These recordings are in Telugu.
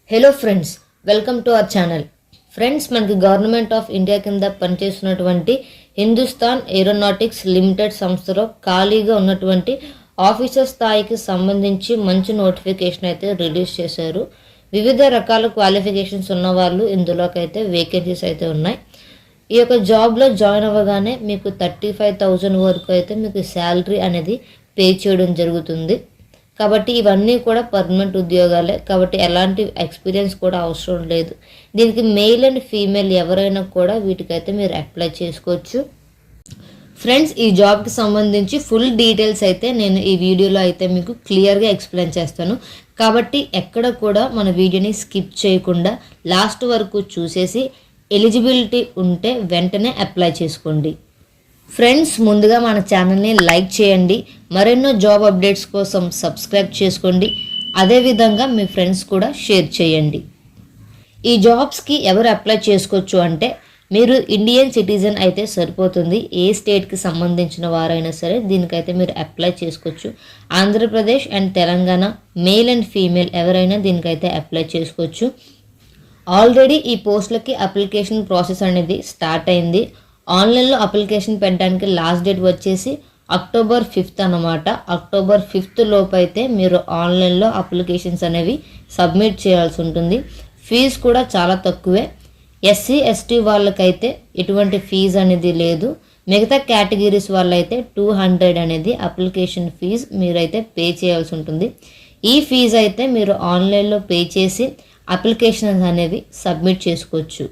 Hello friends, welcome to our channel. Friends, మనకి గవర్నమెంట్ ఆఫ్ ఇండియా కింద పనిచేస్తున్నటువంటి హిందుస్థాన్ ఏరోనాటిక్స్ లిమిటెడ్ సంస్థలో ఖాళీగా ఉన్నటువంటి ఆఫీసర్ స్థాయికి సంబంధించి మంచి నోటిఫికేషన్ అయితే రిలీజ్ చేశారు. వివిధ రకాల క్వాలిఫికేషన్స్ ఉన్న వాళ్ళు ఇందులోకి అయితే వేకెన్సీస్ అయితే ఉన్నాయి. ఈ యొక్క జాబ్లో జాయిన్ అవ్వగానే మీకు 35,000 వరకు అయితే మీకు శాలరీ అనేది పే చేయడం జరుగుతుంది. కాబట్టి ఇవన్నీ కూడా పర్మనెంట్ ఉద్యోగాలే, కాబట్టి ఎలాంటి ఎక్స్పీరియన్స్ కూడా అవసరం లేదు. దీనికి మెయిల్ అండ్ ఫీమేల్ ఎవరైనా కూడా వీటికైతే మీరు అప్లై చేసుకోవచ్చు. ఫ్రెండ్స్, ఈ జాబ్కి సంబంధించి ఫుల్ డీటెయిల్స్ అయితే నేను ఈ వీడియోలో అయితే మీకు క్లియర్గా ఎక్స్ప్లెయిన్ చేస్తాను. కాబట్టి ఎక్కడ కూడా మన వీడియోని స్కిప్ చేయకుండా లాస్ట్ వరకు చూసేసి ఎలిజిబిలిటీ ఉంటే వెంటనే అప్లై చేసుకోండి. ఫ్రెండ్స్, ముందుగా మన ఛానల్ని లైక్ చేయండి. మరెన్నో జాబ్ అప్డేట్స్ కోసం సబ్స్క్రైబ్ చేసుకోండి. అదేవిధంగా మీ ఫ్రెండ్స్ కూడా షేర్ చేయండి. ఈ జాబ్స్కి ఎవరు అప్లై చేసుకోవచ్చు అంటే, మీరు ఇండియన్ సిటిజన్ అయితే సరిపోతుంది. ఏ స్టేట్కి సంబంధించిన వారైనా సరే దీనికైతే మీరు అప్లై చేసుకోవచ్చు. Andhra Pradesh and Telangana male and female ఎవరైనా దీనికైతే అప్లై చేసుకోవచ్చు. ఆల్రెడీ ఈ పోస్టులకి అప్లికేషన్ ప్రాసెస్ అనేది స్టార్ట్ అయింది. ఆన్లైన్లో అప్లికేషన్ పెట్టడానికి లాస్ట్ డేట్ వచ్చేసి October 5th అన్నమాట. October 5th లోపు అయితే మీరు ఆన్లైన్లో అప్లికేషన్స్ అనేవి సబ్మిట్ చేయాల్సి ఉంటుంది. ఫీజు కూడా చాలా తక్కువే. SC ST వాళ్ళకైతే ఎటువంటి ఫీజు అనేది లేదు. మిగతా కేటగిరీస్ వాళ్ళైతే 200 అనేది అప్లికేషన్ ఫీజు మీరైతే పే చేయాల్సి ఉంటుంది. ఈ ఫీజు అయితే మీరు ఆన్లైన్లో పే చేసి అప్లికేషన్స్ అనేవి సబ్మిట్ చేసుకోవచ్చు.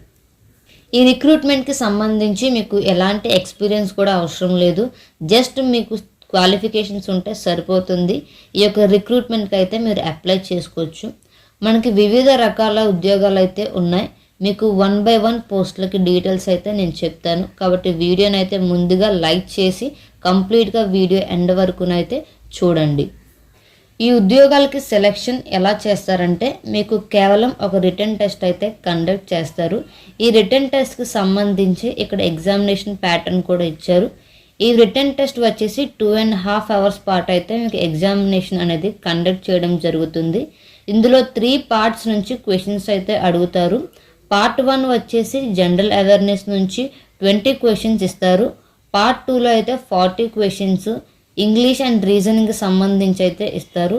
ఈ రిక్రూట్మెంట్కి సంబంధించి మీకు ఎలాంటి ఎక్స్పీరియన్స్ కూడా అవసరం లేదు. జస్ట్ మీకు క్వాలిఫికేషన్స్ ఉంటే సరిపోతుంది. ఈ యొక్క రిక్రూట్మెంట్కి అయితే మీరు అప్లై చేసుకోవచ్చు. మనకి వివిధ రకాల ఉద్యోగాలు అయితే ఉన్నాయి. మీకు 1 by 1 పోస్టులకి డీటెయిల్స్ అయితే నేను చెప్తాను. కాబట్టి వీడియోని అయితే ముందుగా లైక్ చేసి కంప్లీట్గా వీడియో ఎండ్ వరకునైతే చూడండి. ఈ ఉద్యోగాలకి సెలెక్షన్ ఎలా చేస్తారంటే, మీకు కేవలం ఒక రిటన్ టెస్ట్ అయితే కండక్ట్ చేస్తారు. ఈ రిటన్ టెస్ట్కి సంబంధించి ఇక్కడ ఎగ్జామినేషన్ ప్యాటర్న్ కూడా ఇచ్చారు. ఈ రిటన్ టెస్ట్ వచ్చేసి 2.5 hours పాటు అయితే మీకు ఎగ్జామినేషన్ అనేది కండక్ట్ చేయడం జరుగుతుంది. ఇందులో 3 parts నుంచి క్వశ్చన్స్ అయితే అడుగుతారు. Part 1 వచ్చేసి జనరల్ అవేర్నెస్ నుంచి 20 questions ఇస్తారు. Part 2లో అయితే 40 questions ఇంగ్లీష్ అండ్ రీజనింగ్కి సంబంధించి అయితే ఇస్తారు.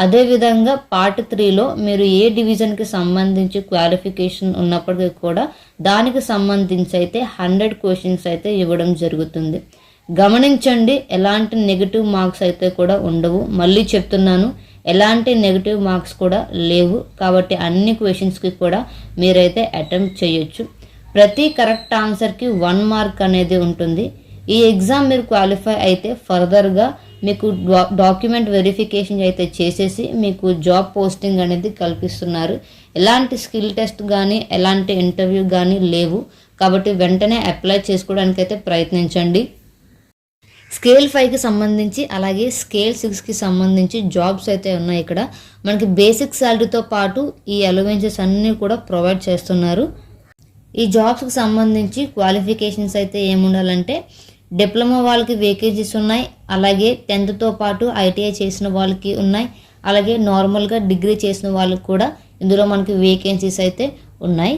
అదేవిధంగా Part 3లో మీరు ఏ డివిజన్కి సంబంధించి క్వాలిఫికేషన్ ఉన్నప్పటికీ కూడా దానికి సంబంధించి అయితే 100 questions అయితే ఇవ్వడం జరుగుతుంది. గమనించండి, ఎలాంటి నెగిటివ్ మార్క్స్ అయితే కూడా ఉండవు. మళ్ళీ చెప్తున్నాను, ఎలాంటి నెగిటివ్ మార్క్స్ కూడా లేవు. కాబట్టి అన్ని క్వశ్చన్స్కి కూడా మీరైతే అటెంప్ట్ చేయొచ్చు. ప్రతి కరెక్ట్ ఆన్సర్కి 1 mark అనేది ఉంటుంది. ఈ ఎగ్జామ్ మీరు క్వాలిఫై అయితే ఫర్దర్గా మీకు డాక్యుమెంట్ వెరిఫికేషన్ అయితే చేసేసి మీకు జాబ్ పోస్టింగ్ అనేది కల్పిస్తున్నారు. ఎలాంటి స్కిల్ టెస్ట్ కానీ ఎలాంటి ఇంటర్వ్యూ కానీ లేవు. కాబట్టి వెంటనే అప్లై చేసుకోవడానికి అయితే ప్రయత్నించండి. స్కేల్ 5కి సంబంధించి అలాగే స్కేల్ 6కి సంబంధించి జాబ్స్ అయితే ఉన్నాయి. ఇక్కడ మనకి బేసిక్ శాలరీతో పాటు ఈ అలవెన్సెస్ అన్నీ కూడా ప్రొవైడ్ చేస్తున్నారు. ఈ జాబ్స్కి సంబంధించి క్వాలిఫికేషన్స్ అయితే ఏముండాలంటే, డిప్లొమా వాళ్ళకి వేకెన్సీస్ ఉన్నాయి. అలాగే 10th పాటు ITI చేసిన వాళ్ళకి ఉన్నాయి. అలాగే నార్మల్గా డిగ్రీ చేసిన వాళ్ళకి కూడా ఇందులో మనకి వేకెన్సీస్ అయితే ఉన్నాయి.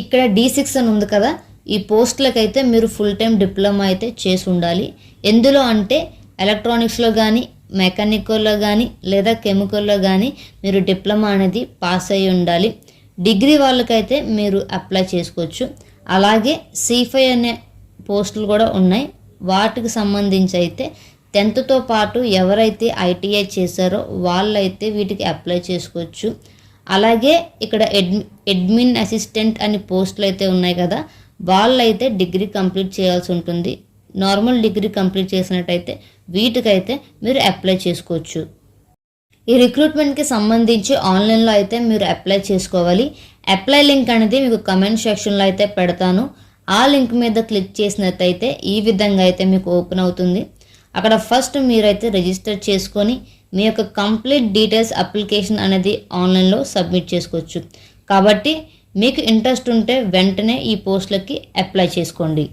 ఇక్కడ D6 అని ఉంది కదా, ఈ పోస్టులకు అయితే మీరు ఫుల్ టైం డిప్లొమా అయితే చేసి ఉండాలి. ఎందులో అంటే ఎలక్ట్రానిక్స్లో కానీ మెకానికల్లో కానీ లేదా కెమికల్లో కానీ మీరు డిప్లొమా అనేది పాస్ అయ్యి ఉండాలి. డిగ్రీ వాళ్ళకైతే మీరు అప్లై చేసుకోవచ్చు. అలాగే C5 అనే పోస్టులు కూడా ఉన్నాయి. వాటికి సంబంధించి అయితే 10th పాటు ఎవరైతే ITI చేశారో వాళ్ళైతే వీటికి అప్లై చేసుకోవచ్చు. అలాగే ఇక్కడ అడ్మిన్ అసిస్టెంట్ అని పోస్టులు అయితే ఉన్నాయి కదా, వాళ్ళైతే డిగ్రీ కంప్లీట్ చేయాల్సి ఉంటుంది. నార్మల్ డిగ్రీ కంప్లీట్ చేసినట్టయితే వీటికైతే మీరు అప్లై చేసుకోవచ్చు. ఈ రిక్రూట్మెంట్కి సంబంధించి ఆన్లైన్లో అయితే మీరు అప్లై చేసుకోవాలి. అప్లై లింక్ అనేది మీకు కమెంట్ సెక్షన్లో అయితే పెడతాను. ఆ లింక్ మీద క్లిక్ చేసినట్టయితే ఈ విధంగా అయితే మీకు ఓపెన్ అవుతుంది. అక్కడ ఫస్ట్ మీరైతే రిజిస్టర్ చేసుకొని మీ యొక్క కంప్లీట్ డీటెయిల్స్ అప్లికేషన్ అనేది ఆన్లైన్లో సబ్మిట్ చేసుకోవచ్చు. కాబట్టి మీకు ఇంట్రెస్ట్ ఉంటే వెంటనే ఈ పోస్టులకి అప్లై చేసుకోండి.